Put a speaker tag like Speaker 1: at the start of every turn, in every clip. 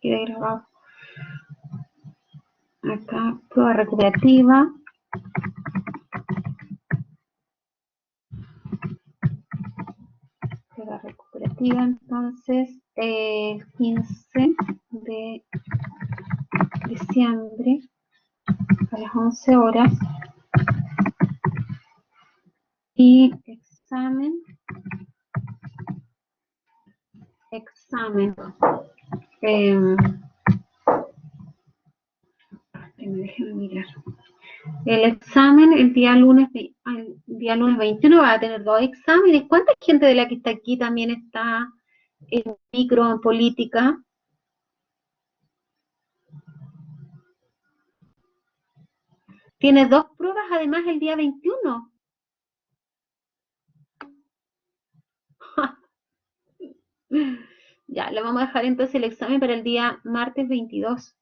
Speaker 1: quede grabado. Acá, prueba recuperativa. Prueba recuperativa, entonces, el 15 de diciembre a las 11 horas. Y examen. Déjenme mirar. El examen el día lunes 21 va a tener 2 exámenes. ¿Cuánta gente de la que está aquí también está en micro, en política? Tiene 2 pruebas además el día 21. Ya, le vamos a dejar entonces el examen para el día martes 22.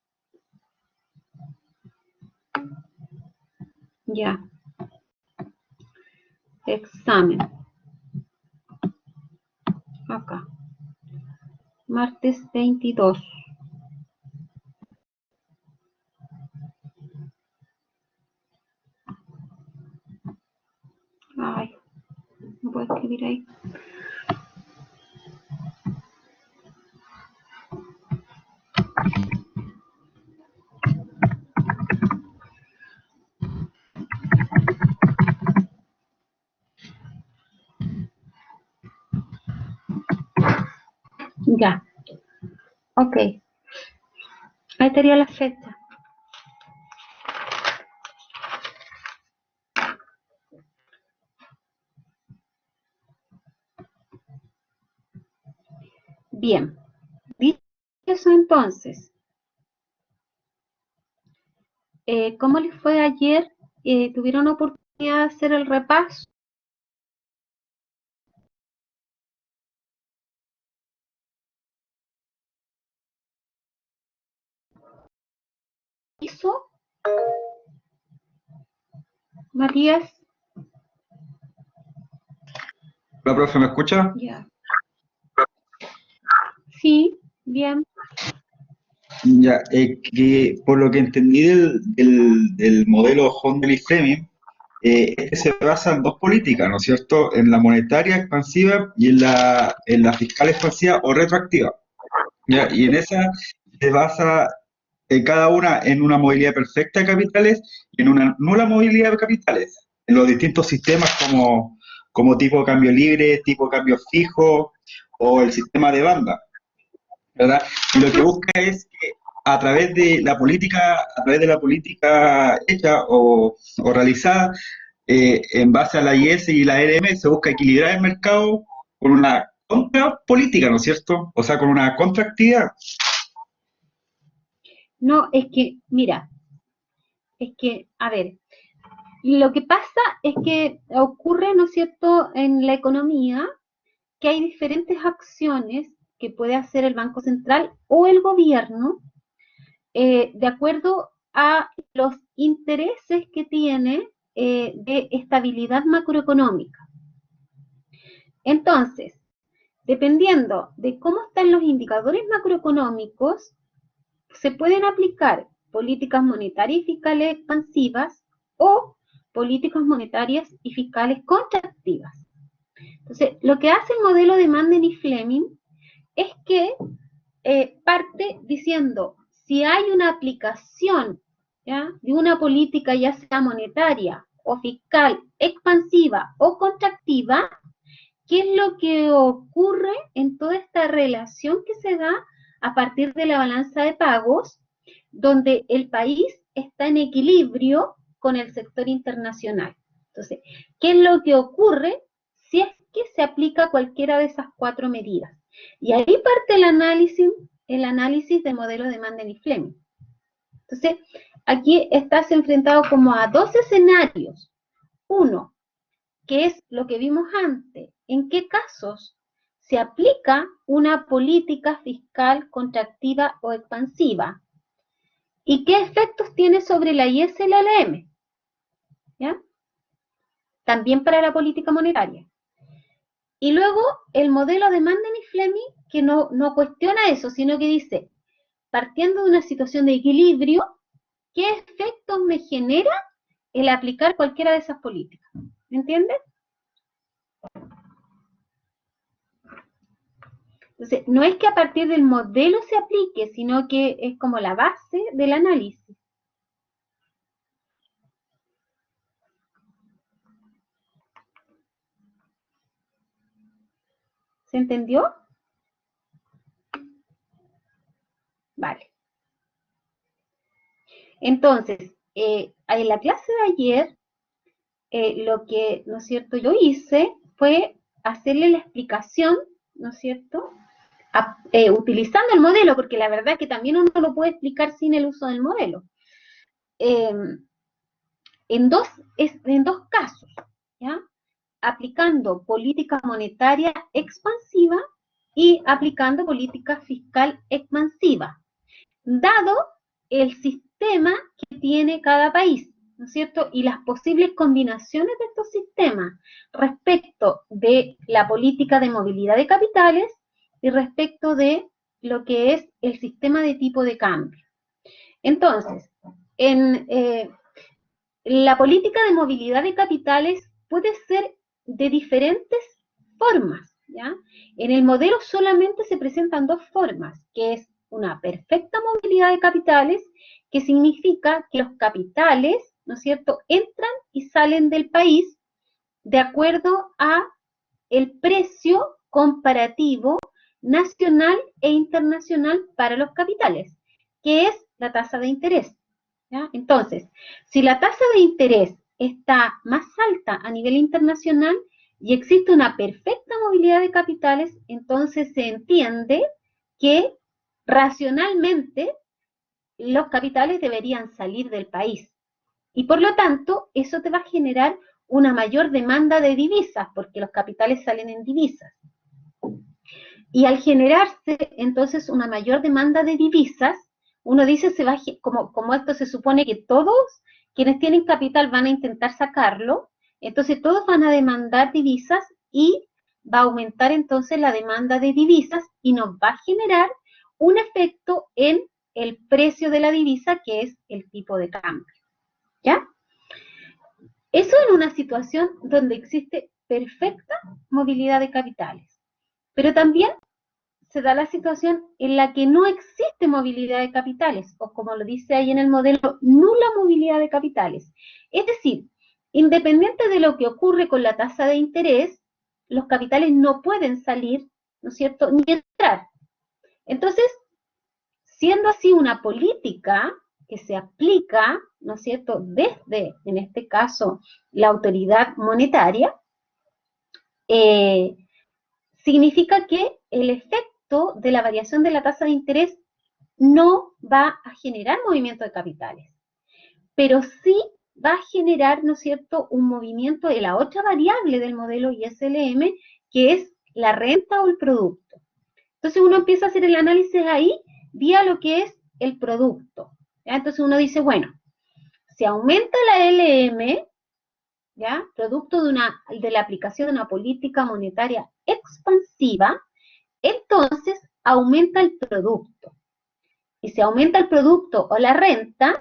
Speaker 1: Ya. Examen. Acá. Martes 22. Ay, no puedo escribir ahí. Ya. Ok. Ahí estaría la fecha. Bien. Dicho eso entonces, ¿cómo les fue ayer? ¿Tuvieron oportunidad de hacer el repaso? ¿Hizo? Matías.
Speaker 2: Hola, profe, ¿me escucha?
Speaker 1: Ya. Sí, bien.
Speaker 2: Ya, que por lo que entendí del modelo Hondel y Fleming, este se basa en dos políticas, ¿no es cierto? En la monetaria expansiva y en la fiscal expansiva o retroactiva. ¿Ya? Y en esa se basa cada una en una movilidad perfecta de capitales y en una nula movilidad de capitales, en los distintos sistemas como tipo de cambio libre, tipo de cambio fijo o el sistema de banda. ¿Verdad? Y lo que busca es que a través de la política hecha o realizada, en base a la IS y la RM, se busca equilibrar el mercado con una contrapolítica, ¿no es cierto? O sea, con una contraactividad.
Speaker 1: No, es que, mira, a ver, lo que pasa es que ocurre, ¿no es cierto?, en la economía, que hay diferentes acciones que puede hacer el Banco Central o el gobierno de acuerdo a los intereses que tiene de estabilidad macroeconómica. Entonces, dependiendo de cómo están los indicadores macroeconómicos, se pueden aplicar políticas monetarias y fiscales expansivas o políticas monetarias y fiscales contractivas. Entonces, lo que hace el modelo de Manden y Fleming es que parte diciendo, si hay una aplicación, ¿ya?, de una política ya sea monetaria o fiscal expansiva o contractiva, ¿qué es lo que ocurre en toda esta relación que se da a partir de la balanza de pagos, donde el país está en equilibrio con el sector internacional? Entonces, ¿qué es lo que ocurre si es que se aplica cualquiera de esas 4 medidas? Y ahí parte el análisis de modelo de Manden y Fleming. Entonces, aquí estás enfrentado como a 2 escenarios. Uno, que es lo que vimos antes, en qué casos se aplica una política fiscal contractiva o expansiva y qué efectos tiene sobre la IS y la LM, ¿ya? También para la política monetaria. Y luego el modelo de Manden y Fleming que no cuestiona eso, sino que dice, partiendo de una situación de equilibrio, ¿qué efectos me genera el aplicar cualquiera de esas políticas? ¿Me entiendes? Entonces, no es que a partir del modelo se aplique, sino que es como la base del análisis. ¿Se entendió? Vale. Entonces, en la clase de ayer, lo que, ¿no es cierto?, yo hice fue hacerle la explicación, ¿no es cierto?, utilizando el modelo, porque la verdad es que también uno lo puede explicar sin el uso del modelo. En dos casos, ¿ya? Aplicando política monetaria expansiva y aplicando política fiscal expansiva, dado el sistema que tiene cada país, ¿no es cierto? Y las posibles combinaciones de estos sistemas respecto de la política de movilidad de capitales y respecto de lo que es el sistema de tipo de cambio. Entonces, en la política de movilidad de capitales puede ser de diferentes formas, ¿ya? En el modelo solamente se presentan dos formas, que es una perfecta movilidad de capitales, que significa que los capitales, ¿no es cierto?, entran y salen del país de acuerdo a el precio comparativo nacional e internacional para los capitales, que es la tasa de interés, ¿ya? Entonces, si la tasa de interés está más alta a nivel internacional y existe una perfecta movilidad de capitales, entonces se entiende que racionalmente los capitales deberían salir del país. Y por lo tanto, eso te va a generar una mayor demanda de divisas, porque los capitales salen en divisas. Y al generarse entonces una mayor demanda de divisas, uno dice, se va, como esto se supone que todos quienes tienen capital van a intentar sacarlo, entonces todos van a demandar divisas y va a aumentar entonces la demanda de divisas y nos va a generar un efecto en el precio de la divisa, que es el tipo de cambio, ¿ya? Eso en una situación donde existe perfecta movilidad de capitales. Pero también se da la situación en la que no existe movilidad de capitales, o como lo dice ahí en el modelo, nula movilidad de capitales. Es decir, independiente de lo que ocurre con la tasa de interés, los capitales no pueden salir, ¿no es cierto?, ni entrar. Entonces, siendo así una política que se aplica, ¿no es cierto?, desde, en este caso, la autoridad monetaria, significa que el efecto de la variación de la tasa de interés no va a generar movimiento de capitales, pero sí va a generar, ¿no es cierto?, un movimiento de la otra variable del modelo ISLM, que es la renta o el producto. Entonces uno empieza a hacer el análisis ahí vía lo que es el producto, ¿ya? Entonces uno dice, bueno, si aumenta la LM, ¿ya?, producto de la aplicación de una política monetaria expansiva, entonces aumenta el producto. Y si aumenta el producto o la renta,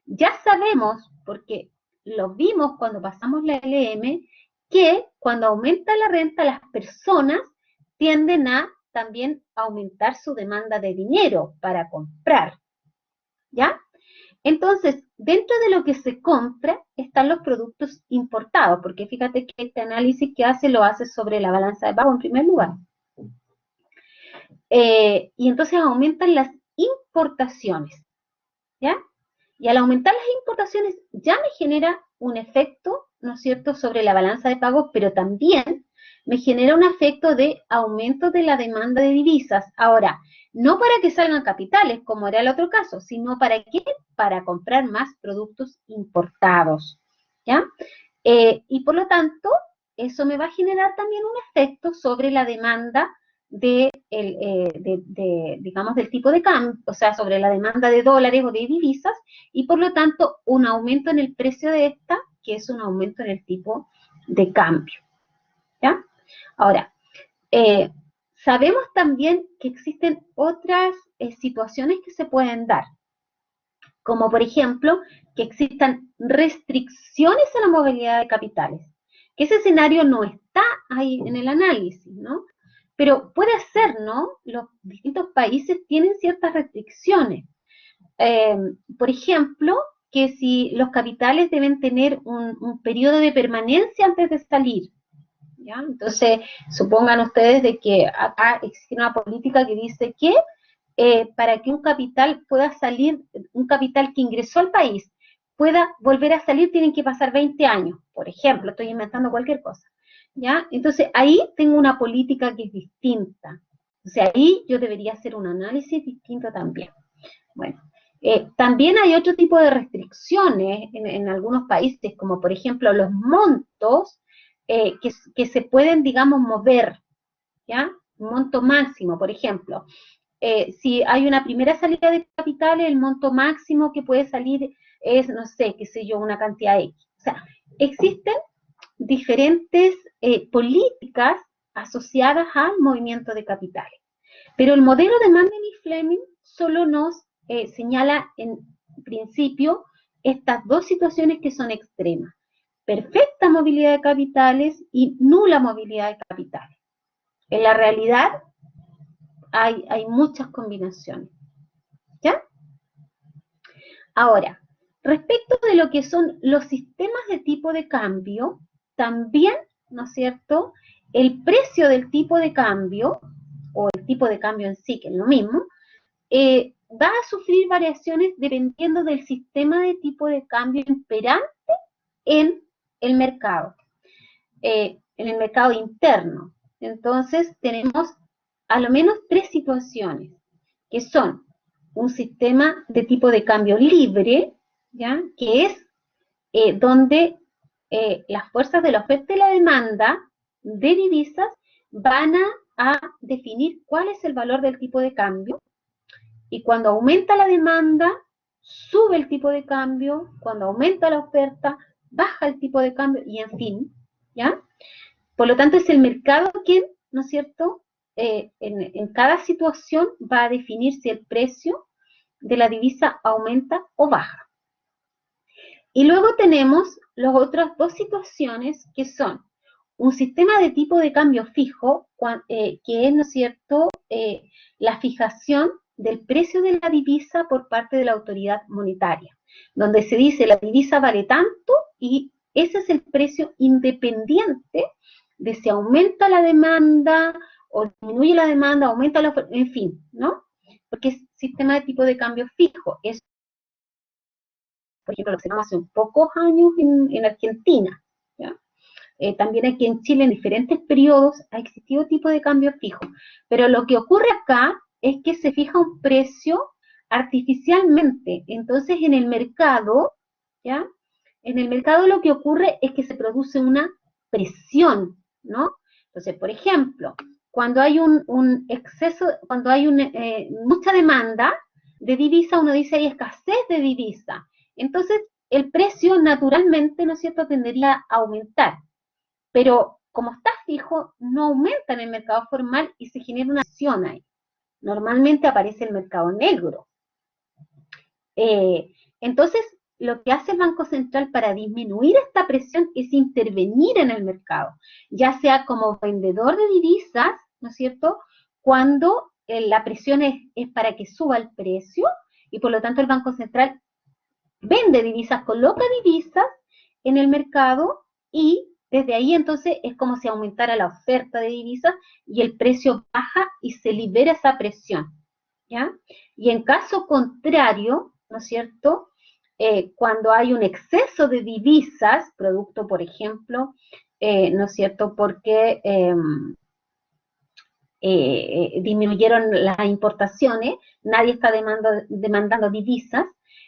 Speaker 1: ya sabemos, porque lo vimos cuando pasamos la LM, que cuando aumenta la renta, las personas tienden a también aumentar su demanda de dinero para comprar, ¿ya? Entonces, dentro de lo que se compra están los productos importados, porque fíjate que este análisis que hace lo hace sobre la balanza de pago en primer lugar. Y entonces aumentan las importaciones, ¿ya? Y al aumentar las importaciones ya me genera un efecto, ¿no es cierto?, sobre la balanza de pagos, pero también me genera un efecto de aumento de la demanda de divisas. Ahora, no para que salgan capitales, como era el otro caso, sino para ¿qué? Para comprar más productos importados, ¿ya? Y por lo tanto, eso me va a generar también un efecto sobre la demanda digamos, del tipo de cambio, o sea, sobre la demanda de dólares o de divisas, y por lo tanto un aumento en el precio de esta, que es un aumento en el tipo de cambio, ¿ya? Ahora, Sabemos también que existen otras situaciones que se pueden dar, como por ejemplo, que existan restricciones a la movilidad de capitales, que ese escenario no está ahí en el análisis, ¿no? Pero puede ser, ¿no? Los distintos países tienen ciertas restricciones. Por ejemplo, que si los capitales deben tener un periodo de permanencia antes de salir, ¿ya? Entonces, supongan ustedes de que acá existe una política que dice que para que un capital pueda salir, un capital que ingresó al país, pueda volver a salir, tienen que pasar 20 años, por ejemplo, estoy inventando cualquier cosa, ¿ya? Entonces, ahí tengo una política que es distinta. O sea, ahí yo debería hacer un análisis distinto también. Bueno, también hay otro tipo de restricciones en algunos países, como por ejemplo los montos que se pueden, digamos, mover, ¿ya? Un monto máximo, por ejemplo. Si hay una primera salida de capitales, el monto máximo que puede salir es, no sé, qué sé yo, una cantidad X. O sea, existen diferentes políticas asociadas al movimiento de capitales. Pero el modelo de Manning y Fleming solo nos señala en principio estas dos situaciones que son extremas. Perfecta movilidad de capitales y nula movilidad de capitales. En la realidad hay muchas combinaciones. ¿Ya? Ahora, respecto de lo que son los sistemas de tipo de cambio, también, ¿no es cierto?, el precio del tipo de cambio, o el tipo de cambio en sí, que es lo mismo, va a sufrir variaciones dependiendo del sistema de tipo de cambio imperante en el mercado interno. Entonces, tenemos a lo menos tres situaciones, que son un sistema de tipo de cambio libre, ¿ya? Que es donde las fuerzas de la oferta y la demanda de divisas van a definir cuál es el valor del tipo de cambio, y cuando aumenta la demanda, sube el tipo de cambio, cuando aumenta la oferta, baja el tipo de cambio, y en fin, ¿ya? Por lo tanto, es el mercado quien, ¿no es cierto?, en cada situación va a definir si el precio de la divisa aumenta o baja. Y luego tenemos las otras dos situaciones que son un sistema de tipo de cambio fijo, que es, ¿no es cierto?, la fijación del precio de la divisa por parte de la autoridad monetaria, donde se dice la divisa vale tanto y ese es el precio independiente de si aumenta la demanda o disminuye la demanda, aumenta la oferta, en fin, ¿no? Porque es sistema de tipo de cambio fijo. Es, por ejemplo, lo que se llama hace pocos años en Argentina, ¿ya? También aquí en Chile en diferentes periodos ha existido tipo de cambio fijo, pero lo que ocurre acá es que se fija un precio artificialmente. Entonces en el mercado, ¿ya? En el mercado lo que ocurre es que se produce una presión, ¿no? Entonces, por ejemplo, cuando hay un exceso, cuando hay mucha demanda de divisa, uno dice hay escasez de divisa. Entonces, el precio naturalmente, ¿no es cierto?, tendería a aumentar. Pero como está fijo, no aumenta en el mercado formal y se genera una acción ahí. Normalmente aparece el mercado negro. Entonces, lo que hace el Banco Central para disminuir esta presión es intervenir en el mercado, ya sea como vendedor de divisas, ¿no es cierto?, cuando la presión es para que suba el precio, y por lo tanto el Banco Central vende divisas, coloca divisas en el mercado, y desde ahí entonces es como si aumentara la oferta de divisas y el precio baja y se libera esa presión, ¿ya? Y en caso contrario, ¿no es cierto?, cuando hay un exceso de divisas, producto, por ejemplo, ¿no es cierto?, porque disminuyeron las importaciones, nadie está demandando divisas,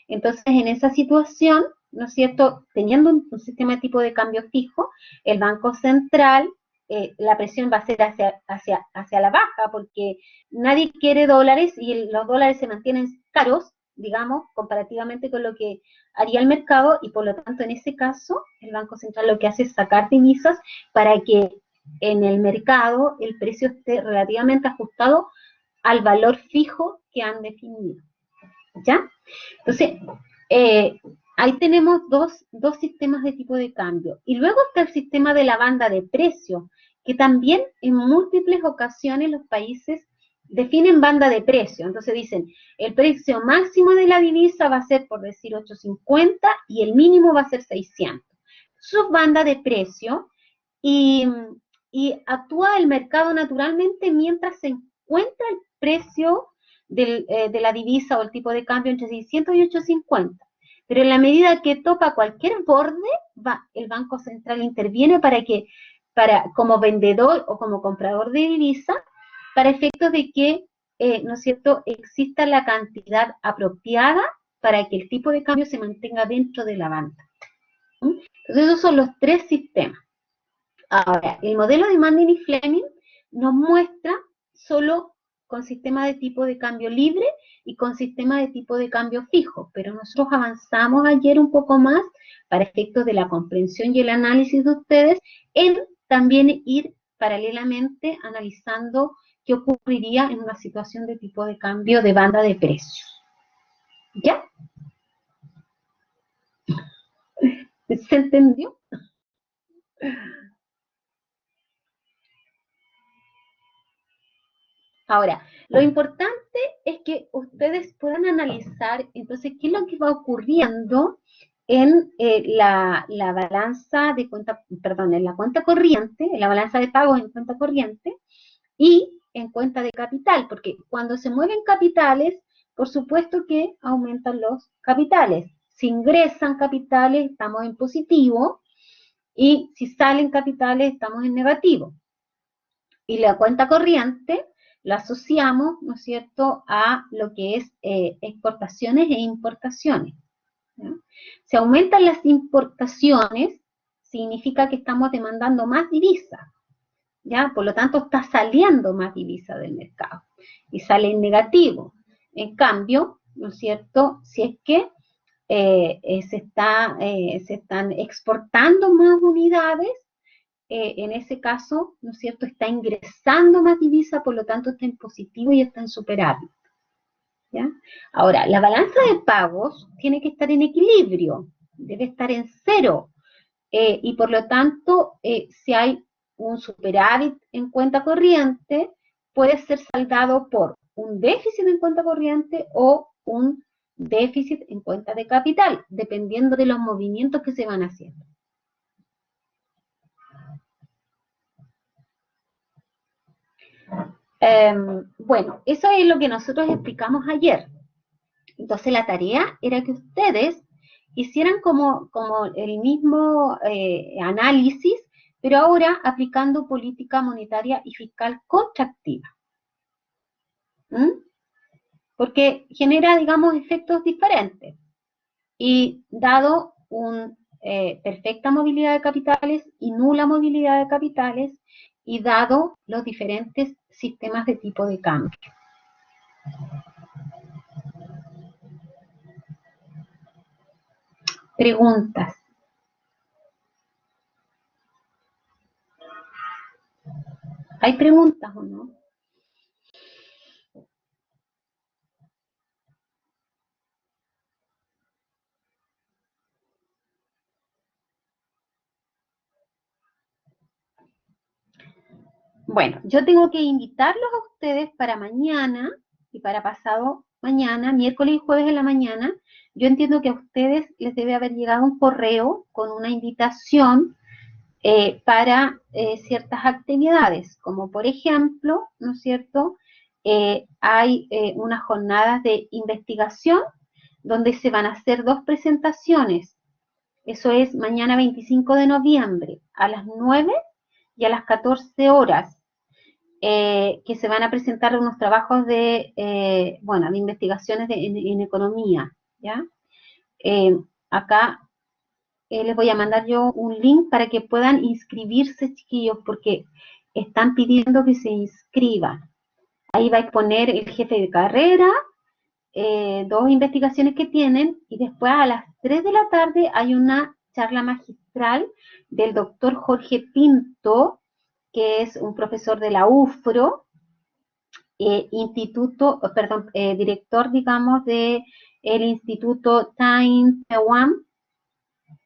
Speaker 1: entonces en esa situación, ¿no es cierto?, teniendo un sistema de tipo de cambio fijo, el Banco Central, la presión va a ser hacia la baja, porque nadie quiere dólares y los dólares se mantienen caros, digamos, comparativamente con lo que haría el mercado, y por lo tanto en ese caso el Banco Central lo que hace es sacar divisas para que en el mercado el precio esté relativamente ajustado al valor fijo que han definido. ¿Ya? Entonces, ahí tenemos dos sistemas de tipo de cambio. Y luego está el sistema de la banda de precios, que también en múltiples ocasiones los países definen banda de precio. Entonces dicen, el precio máximo de la divisa va a ser, por decir, 8.50 y el mínimo va a ser 600. Su banda de precio y actúa el mercado naturalmente mientras se encuentra el precio de la divisa o el tipo de cambio entre 600 y 850. Pero en la medida que topa cualquier borde, el Banco Central interviene como vendedor o como comprador de divisa, para efectos de que, ¿no es cierto?, exista la cantidad apropiada para que el tipo de cambio se mantenga dentro de la banda. Entonces, esos son los tres sistemas. Ahora, el modelo de Manning y Fleming nos muestra solo con sistema de tipo de cambio libre y con sistema de tipo de cambio fijo, pero nosotros avanzamos ayer un poco más para efectos de la comprensión y el análisis de ustedes, en también ir paralelamente analizando qué ocurriría en una situación de tipo de cambio de banda de precios. ¿Ya? ¿Se entendió? Ahora, lo importante es que ustedes puedan analizar, entonces, qué es lo que va ocurriendo en la balanza de cuenta, perdón, en la cuenta corriente, en la balanza de pagos en cuenta corriente y en cuenta de capital, porque cuando se mueven capitales, por supuesto que aumentan los capitales. Si ingresan capitales, estamos en positivo, y si salen capitales, estamos en negativo. Y la cuenta corriente la asociamos, ¿no es cierto?, a lo que es exportaciones e importaciones. ¿Ya? Si aumentan las importaciones, significa que estamos demandando más divisas, ¿ya? Por lo tanto, está saliendo más divisa del mercado y sale en negativo. En cambio, ¿no es cierto?, si es que se están exportando más unidades, en ese caso, ¿no es cierto?, está ingresando más divisa, por lo tanto está en positivo y está en superávit. ¿Ya? Ahora, la balanza de pagos tiene que estar en equilibrio, debe estar en cero, y por lo tanto, si hay un superávit en cuenta corriente, puede ser saldado por un déficit en cuenta corriente o un déficit en cuenta de capital, dependiendo de los movimientos que se van haciendo. Bueno, eso es lo que nosotros explicamos ayer. Entonces la tarea era que ustedes hicieran como el mismo análisis, pero ahora aplicando política monetaria y fiscal contractiva. Porque genera, digamos, efectos diferentes. Y dado una perfecta movilidad de capitales y nula movilidad de capitales, y dado los diferentes sistemas de tipo de cambio. Preguntas. ¿Hay preguntas o no? Bueno, yo tengo que invitarlos a ustedes para mañana y para pasado mañana, miércoles y jueves en la mañana. Yo entiendo que a ustedes les debe haber llegado un correo con una invitación para ciertas actividades, como por ejemplo, ¿no es cierto?, hay unas jornadas de investigación donde se van a hacer 2 presentaciones. Eso es mañana 25 de noviembre a las 9 y a las 14 horas. Que se van a presentar unos trabajos de investigaciones en economía, ¿ya? Acá les voy a mandar yo un link para que puedan inscribirse, chiquillos, porque están pidiendo que se inscriban. Ahí va a exponer el jefe de carrera, 2 investigaciones que tienen, y después a las 3 de la tarde hay una charla magistral del doctor Jorge Pinto, que es un profesor de la UFRO, director, digamos, de el Instituto Time Taiwan,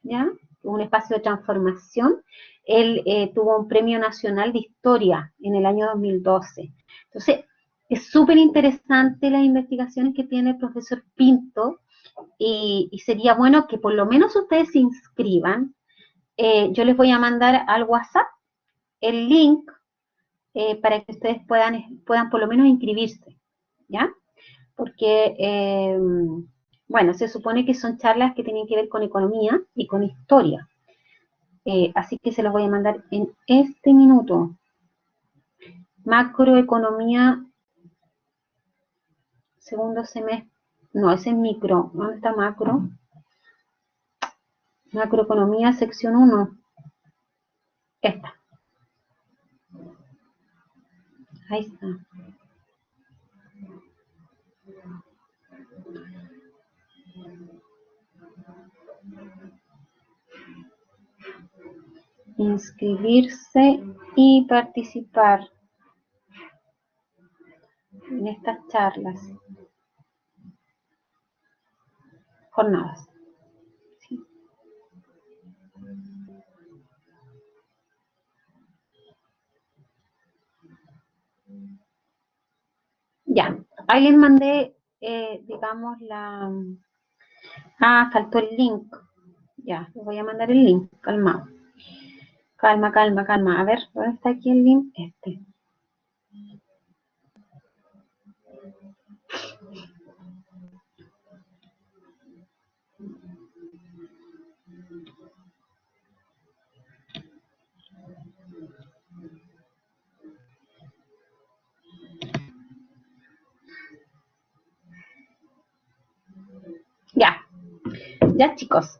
Speaker 1: ¿ya? Un espacio de transformación. Él tuvo un premio nacional de historia en el año 2012. Entonces, es súper interesante las investigaciones que tiene el profesor Pinto y sería bueno que por lo menos ustedes se inscriban. Yo les voy a mandar al WhatsApp el link para que ustedes puedan por lo menos inscribirse, ¿ya? Porque, bueno, se supone que son charlas que tienen que ver con economía y con historia. Así que se los voy a mandar en este minuto. Macroeconomía, segundo semestre. No, ese es micro. ¿Dónde está macro? Macroeconomía, sección 1. Esta. Ahí está. Inscribirse y participar en estas charlas. Jornadas. ¿Sí? Ya, ahí les mandé, digamos, faltó el link. Ya, les voy a mandar el link, calmado. Calma, calma, calma. A ver, ¿dónde está aquí el link? Este. Ya, ya chicos.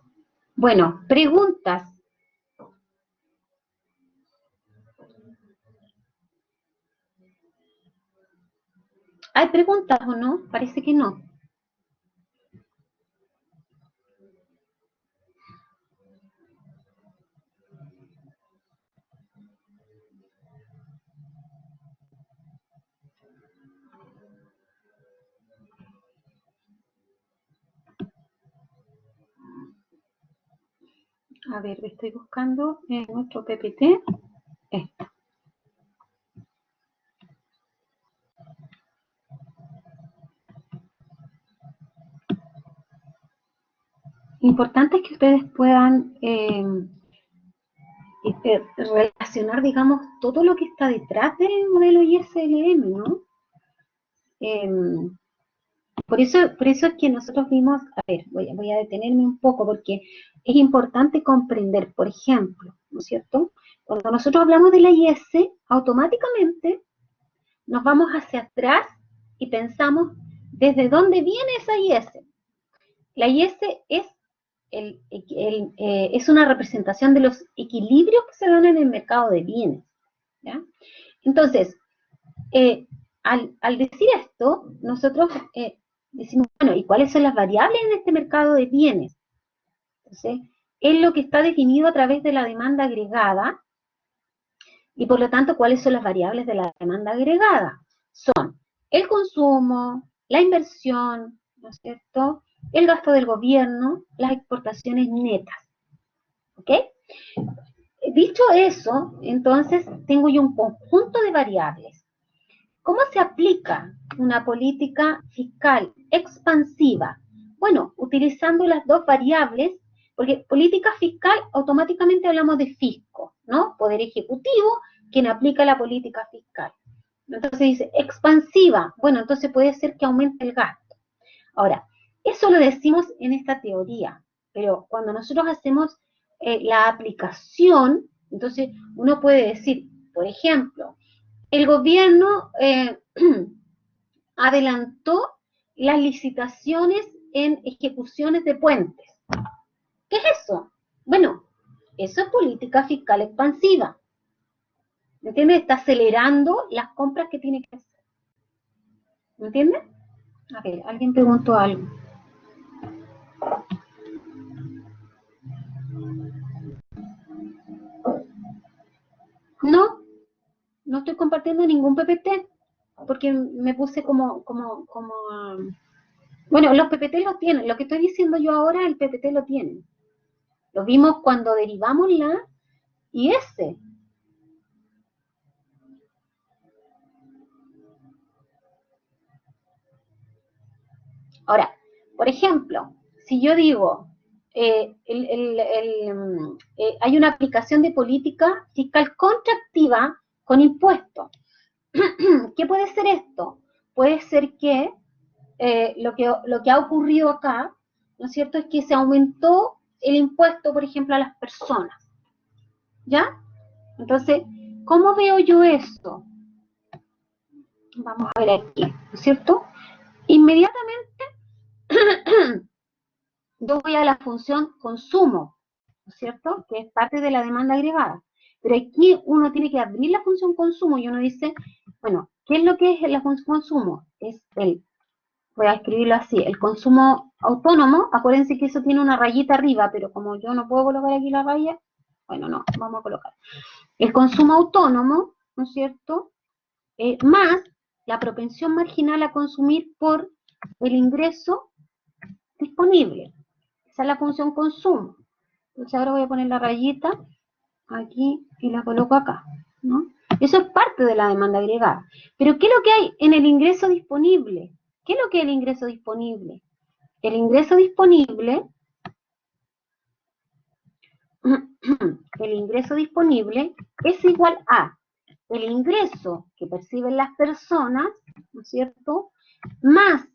Speaker 1: Bueno, preguntas. ¿Hay preguntas o no? Parece que no. A ver, estoy buscando en nuestro PPT. Esto. Importante es que ustedes puedan relacionar, digamos, todo lo que está detrás del modelo ISLM, ¿no? Por eso es que nosotros vimos, a ver, voy a detenerme un poco porque es importante comprender, por ejemplo, ¿no es cierto? Cuando nosotros hablamos de la IS, automáticamente nos vamos hacia atrás y pensamos desde dónde viene esa IS. La IS es una representación de los equilibrios que se dan en el mercado de bienes, ¿ya? Entonces, al decir esto, nosotros decimos, bueno, ¿y cuáles son las variables en este mercado de bienes? Entonces, es lo que está definido a través de la demanda agregada y por lo tanto, ¿cuáles son las variables de la demanda agregada? Son el consumo, la inversión, ¿no es cierto? El gasto del gobierno, las exportaciones netas, ¿ok? Dicho eso, entonces tengo yo un conjunto de variables. ¿Cómo se aplica una política fiscal expansiva? Bueno, utilizando las dos variables, porque política fiscal automáticamente hablamos de fisco, ¿no? Poder ejecutivo, quien aplica la política fiscal. Entonces dice expansiva, bueno, entonces puede ser que aumente el gasto. Ahora, eso lo decimos en esta teoría, pero cuando nosotros hacemos la aplicación, entonces uno puede decir, por ejemplo, el gobierno adelantó las licitaciones en ejecuciones de puentes. ¿Qué es eso? Bueno, eso es política fiscal expansiva. ¿Me entiendes? Está acelerando las compras que tiene que hacer. ¿Me entiendes? A ver, alguien preguntó algo. No, compartiendo ningún PPT, porque me puse bueno, los PPT lo tienen, lo que estoy diciendo yo ahora, el PPT lo tienen. Lo vimos cuando derivamos la y S. Ahora, por ejemplo, si yo digo, hay una aplicación de política fiscal contractiva con impuestos. ¿Qué puede ser esto? Puede ser que lo que ha ocurrido acá, ¿no es cierto?, es que se aumentó el impuesto, por ejemplo, a las personas. ¿Ya? Entonces, ¿cómo veo yo esto? Vamos a ver aquí, ¿no es cierto? Inmediatamente yo voy a la función consumo, ¿no es cierto?, que es parte de la demanda agregada. Pero aquí uno tiene que abrir la función consumo y uno dice, bueno, ¿qué es lo que es la función consumo? Es voy a escribirlo así, el consumo autónomo. Acuérdense que eso tiene una rayita arriba, pero como yo no puedo colocar aquí la raya, bueno, no, vamos a colocar. El consumo autónomo, ¿no es cierto?, más la propensión marginal a consumir por el ingreso disponible. Esa es la función consumo. Entonces ahora voy a poner la rayita aquí y la coloco acá, ¿no? Eso es parte de la demanda agregada. Pero ¿qué es lo que hay en el ingreso disponible? ¿Qué es lo que es el ingreso disponible? El ingreso disponible, el ingreso disponible es igual a el ingreso que perciben las personas, ¿no es cierto?, más,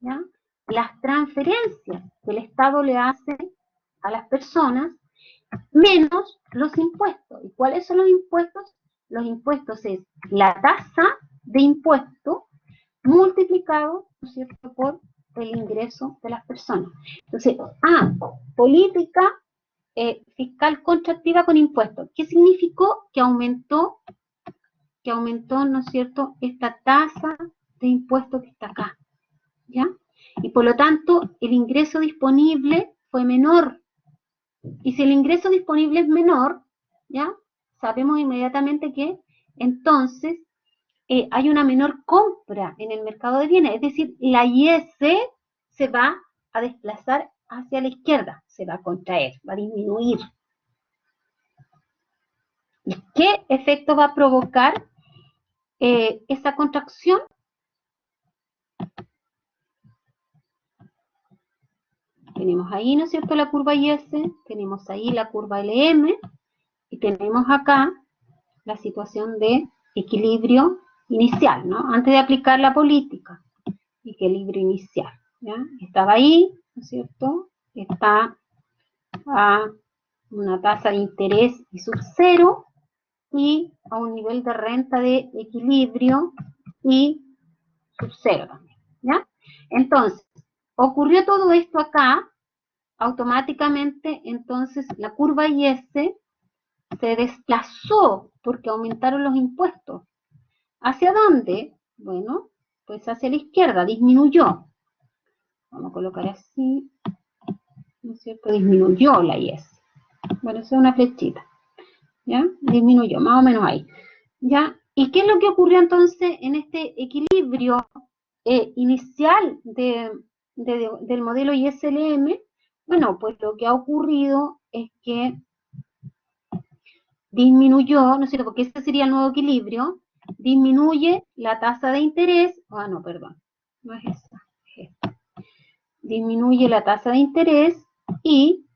Speaker 1: ¿ya?, las transferencias que el Estado le hace a las personas, menos los impuestos. ¿Y cuáles son los impuestos? Los impuestos es la tasa de impuesto multiplicado, ¿no es cierto?, por el ingreso de las personas. Entonces, política fiscal contractiva con impuestos. ¿Qué significó? Que aumentó, ¿no es cierto?, esta tasa de impuesto que está acá, ¿ya? Y por lo tanto, el ingreso disponible fue menor. Y si el ingreso disponible es menor, ¿ya?, sabemos inmediatamente que entonces hay una menor compra en el mercado de bienes. Es decir, la IS se va a desplazar hacia la izquierda, se va a contraer, va a disminuir. ¿Y qué efecto va a provocar esa contracción? Tenemos ahí, ¿no es cierto?, la curva IS, tenemos ahí la curva LM, y tenemos acá la situación de equilibrio inicial, ¿no?, antes de aplicar la política. Equilibrio inicial, ¿ya? Estaba ahí, ¿no es cierto?, está a una tasa de interés y sub cero, y a un nivel de renta de equilibrio y sub cero también, ¿ya? Entonces, ocurrió todo esto acá, automáticamente, entonces, la curva IS se desplazó porque aumentaron los impuestos. ¿Hacia dónde? Bueno, pues hacia la izquierda, disminuyó. Vamos a colocar así, ¿no es cierto? Disminuyó la IS. Bueno, eso es una flechita, ¿ya? Disminuyó, más o menos ahí, ¿ya? ¿Y qué es lo que ocurrió entonces en este equilibrio inicial del modelo ISLM? Bueno, pues lo que ha ocurrido es que disminuyó, ¿no es cierto?, porque este sería el nuevo equilibrio, disminuye la tasa de interés, no, perdón, no es esa, es esta. Disminuye la tasa de interés y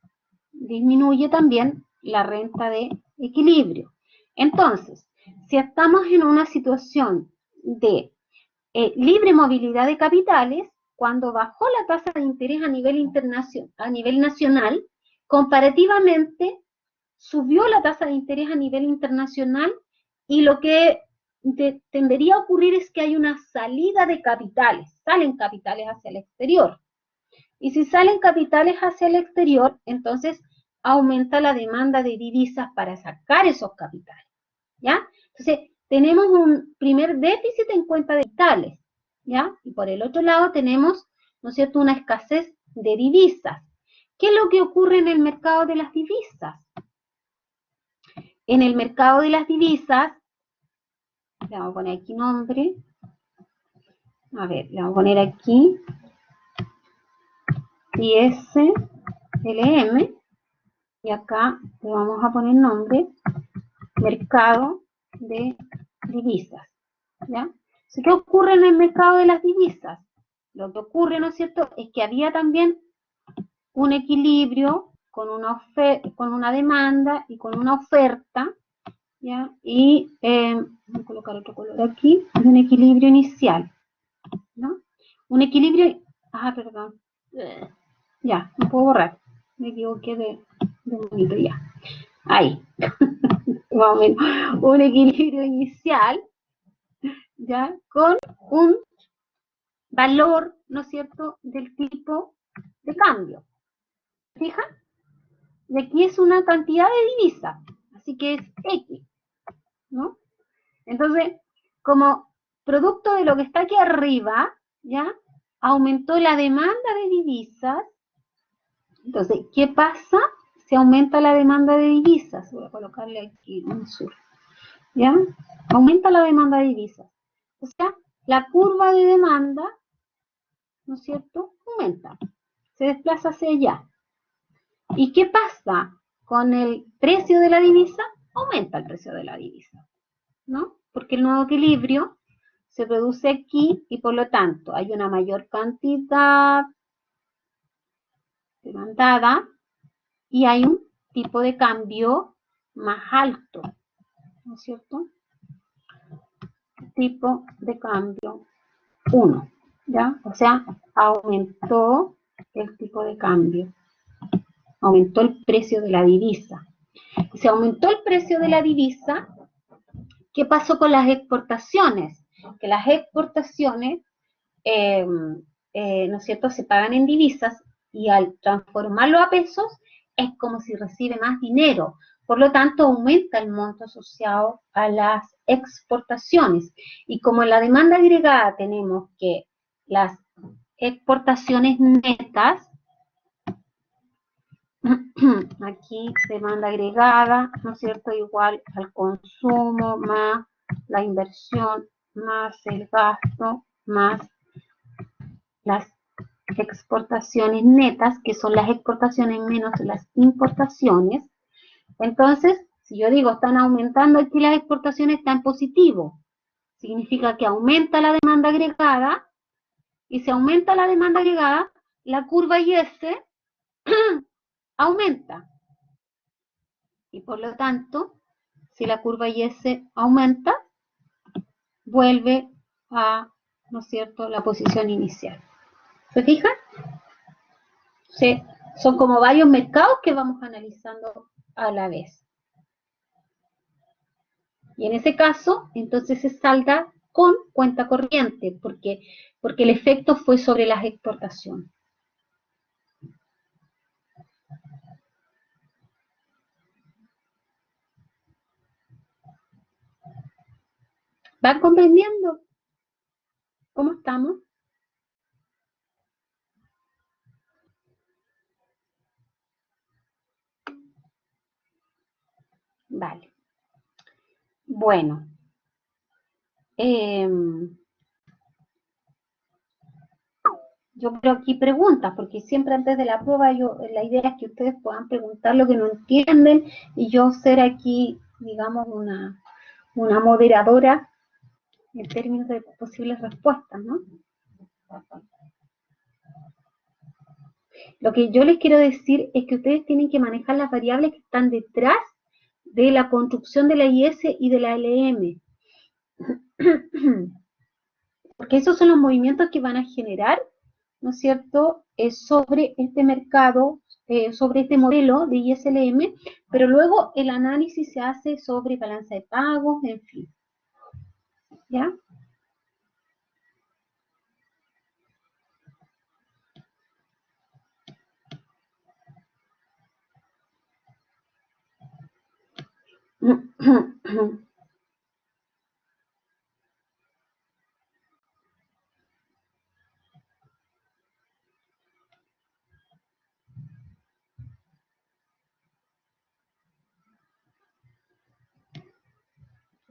Speaker 1: disminuye también la renta de equilibrio. Entonces, si estamos en una situación de libre movilidad de capitales, cuando bajó la tasa de interés a nivel nacional, comparativamente subió la tasa de interés a nivel internacional, y lo que tendería a ocurrir es que hay una salida de capitales, salen capitales hacia el exterior. Y si salen capitales hacia el exterior, entonces aumenta la demanda de divisas para sacar esos capitales, ¿ya? Entonces, tenemos un primer déficit en cuenta de capitales, ¿ya? Y por el otro lado tenemos, ¿no es cierto?, una escasez de divisas. ¿Qué es lo que ocurre en el mercado de las divisas? En el mercado de las divisas, Le vamos a poner aquí nombre. A ver, le vamos a poner aquí ISLM y acá le vamos a poner nombre mercado de divisas. ¿Ya? ¿Qué ocurre en el mercado de las divisas? Lo que ocurre, ¿no es cierto?, es que había también un equilibrio con una demanda y con una oferta, ¿ya? Y voy a colocar otro color aquí, un equilibrio inicial, ¿no? Un equilibrio, perdón, ya, no puedo borrar, me equivoqué de monito ya, ahí, más o menos, un equilibrio inicial, ¿ya? Con un valor, ¿no es cierto?, del tipo de cambio. ¿Fijan? Y aquí es una cantidad de divisa, así que es X, ¿no? Entonces, como producto de lo que está aquí arriba, ¿ya? Aumentó la demanda de divisas. Entonces, ¿qué pasa si aumenta la demanda de divisas? Voy a colocarle aquí un sur, ¿ya? Aumenta la demanda de divisas. O sea, la curva de demanda, ¿no es cierto?, aumenta, se desplaza hacia allá. ¿Y qué pasa con el precio de la divisa? Aumenta el precio de la divisa, ¿no? Porque el nuevo equilibrio se produce aquí y por lo tanto hay una mayor cantidad demandada y hay un tipo de cambio más alto, ¿no es cierto? Tipo de cambio 1, ¿ya? O sea, aumentó el tipo de cambio, aumentó el precio de la divisa. Y se aumentó el precio de la divisa. ¿Qué pasó con las exportaciones? Que las exportaciones, ¿no es cierto?, se pagan en divisas y al transformarlo a pesos es como si recibe más dinero. Por lo tanto, aumenta el monto asociado a las exportaciones. Y como en la demanda agregada tenemos que las exportaciones netas, aquí demanda agregada, ¿no es cierto?, igual al consumo más la inversión más el gasto más las exportaciones netas, que son las exportaciones menos las importaciones. Entonces, si yo digo están aumentando aquí las exportaciones, está en positivo. Significa que aumenta la demanda agregada, y si aumenta la demanda agregada, la curva IS aumenta. Y por lo tanto, si la curva IS aumenta, vuelve a, ¿no es cierto?, la posición inicial. ¿Se fijan? Sí, son como varios mercados que vamos analizando a la vez. Y en ese caso, entonces se salda con cuenta corriente, porque el efecto fue sobre las exportaciones. ¿Van comprendiendo cómo estamos? Vale. Bueno. Yo creo aquí preguntas, porque siempre antes de la prueba la idea es que ustedes puedan preguntar lo que no entienden y yo ser aquí, digamos, una moderadora en términos de posibles respuestas, ¿no? Lo que yo les quiero decir es que ustedes tienen que manejar las variables que están detrás de la construcción de la IS y de la LM. Porque esos son los movimientos que van a generar, ¿no es cierto?, sobre este mercado, sobre este modelo de ISLM, pero luego el análisis se hace sobre balanza de pagos, en fin. ¿Ya?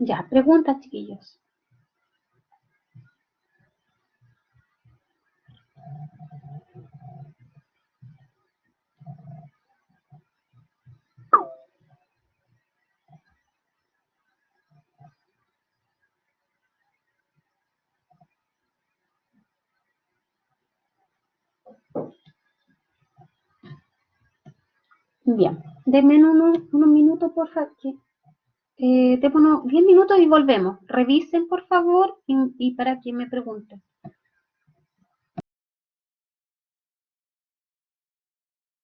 Speaker 1: Ya, preguntas, chiquillos. Bien, denme unos minutos, por favor. Te pongo 10 minutos y volvemos. Revisen, por favor, y para que me pregunten.